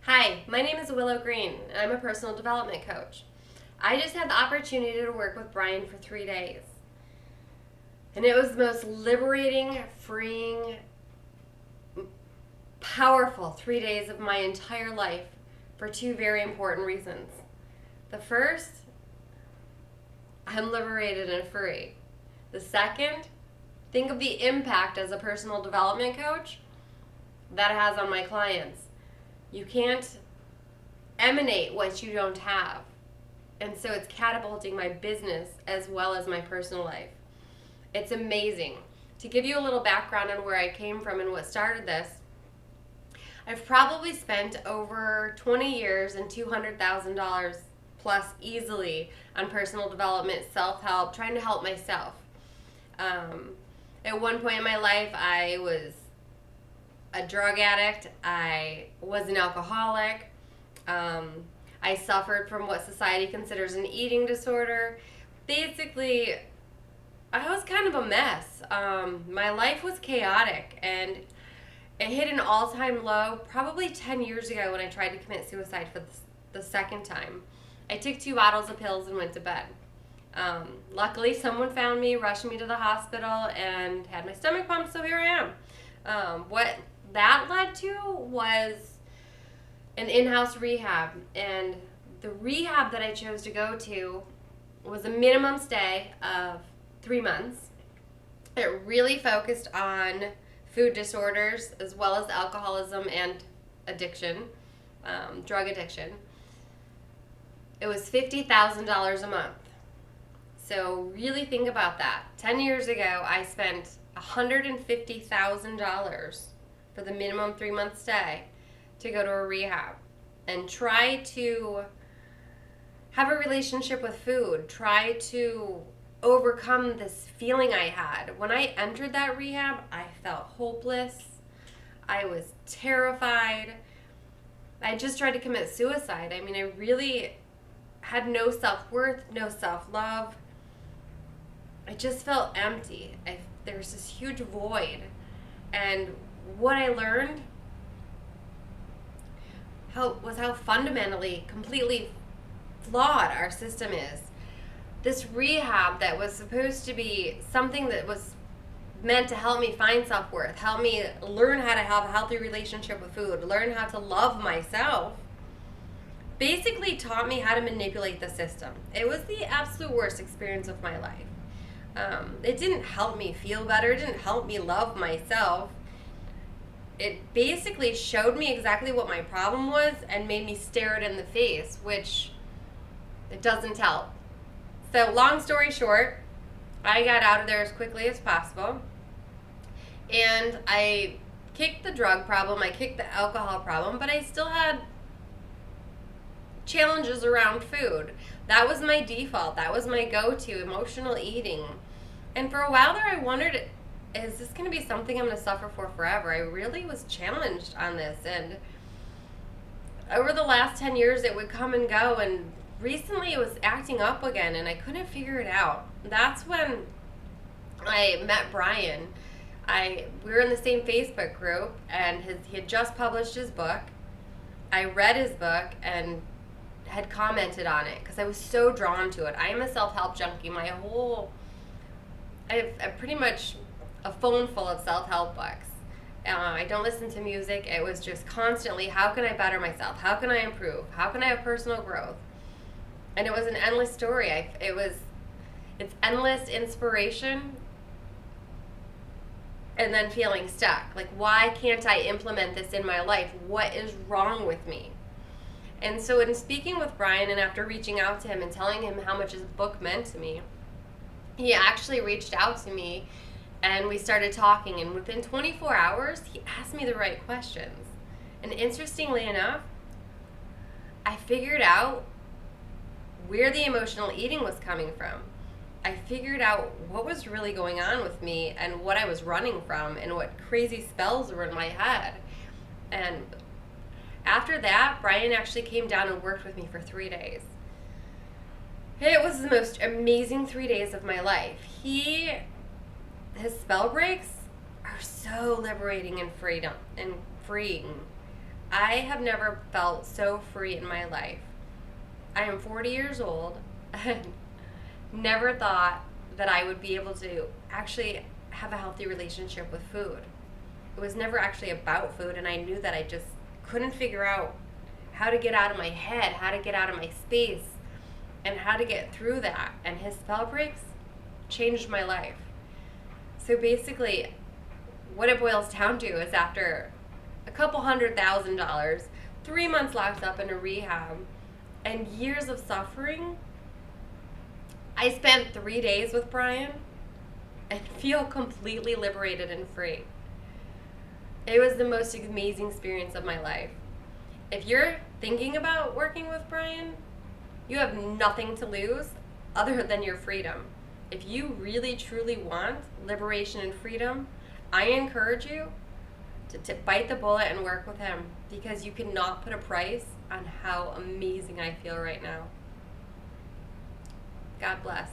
Hi, my name is Willow Green, and I'm a personal development coach. I just had the opportunity to work with Brian for 3 days. And it was the most liberating, freeing, powerful 3 days of my entire life for two very important reasons. The first, I'm liberated and free. The second, think of the impact as a personal development coach that has on my clients. You can't emanate what you don't have. And so it's catapulting my business as well as my personal life. It's amazing. To give you a little background on where I came from and what started this, I've probably spent over 20 years and $200,000 plus easily on personal development, self-help, trying to help myself. At one point in my life, I was a drug addict. I was an alcoholic. I suffered from what society considers an eating disorder. Basically, I was kind of a mess. My life was chaotic, and it hit an all-time low probably 10 years ago when I tried to commit suicide for the second time. I took 2 bottles of pills and went to bed. Luckily, someone found me, rushed me to the hospital, and had my stomach pumped, so here I am. What that led to was an in-house rehab, and the rehab that I chose to go to was a minimum stay of 3 months. It really focused on food disorders as well as alcoholism and addiction, drug addiction. It was $50,000 a month. So really think about that. 10 years ago, I spent $150,000 for the minimum 3-month stay to go to a rehab and try to have a relationship with food, try to overcome this feeling I had. When I entered that rehab, I felt hopeless. I was terrified. I just tried to commit suicide. I mean, I really had no self-worth, no self-love. I just felt empty. There was this huge void. And what I learned was how fundamentally, completely flawed our system is. This rehab that was supposed to be something that was meant to help me find self-worth, help me learn how to have a healthy relationship with food, learn how to love myself, basically taught me how to manipulate the system. It was the absolute worst experience of my life. It didn't help me feel better. It didn't help me love myself. It basically showed me exactly what my problem was and made me stare it in the face, which it doesn't help. So long story short, I got out of there as quickly as possible. And I kicked the drug problem, I kicked the alcohol problem, but I still had challenges around food. That was my default. That was my go-to, emotional eating. And for a while there, I wondered, is this going to be something I'm going to suffer for forever? I really was challenged on this. And over the last 10 years, it would come and go. And recently, it was acting up again, and I couldn't figure it out. That's when I met Brian. We were in the same Facebook group, and he had just published his book. I read his book and had commented on it because I was so drawn to it. I am a self-help junkie. I have pretty much a phone full of self-help books. I don't listen to music. It was just constantly, how can I better myself? How can I improve? How can I have personal growth? And it was an endless story. It's endless inspiration and then feeling stuck. Like, why can't I implement this in my life? What is wrong with me? And so in speaking with Brian and after reaching out to him and telling him how much his book meant to me, he actually reached out to me and we started talking, and within 24 hours, he asked me the right questions. And interestingly enough, I figured out where the emotional eating was coming from. I figured out what was really going on with me and what I was running from and what crazy spells were in my head. And after that, Brian actually came down and worked with me for 3 days. It was the most amazing 3 days of my life. His spell breaks are so liberating and freeing. I have never felt so free in my life. I am 40 years old and never thought that I would be able to actually have a healthy relationship with food. It was never actually about food, and I knew that I just couldn't figure out how to get out of my head, how to get out of my space, and how to get through that. And his spell breaks changed my life. So basically, what it boils down to is after a couple $100,000, 3 months locked up in a rehab, and years of suffering, I spent 3 days with Brian and feel completely liberated and free. It was the most amazing experience of my life. If you're thinking about working with Brian, you have nothing to lose other than your freedom. If you really truly want liberation and freedom, I encourage you to bite the bullet and work with him, because you cannot put a price on how amazing I feel right now. God bless.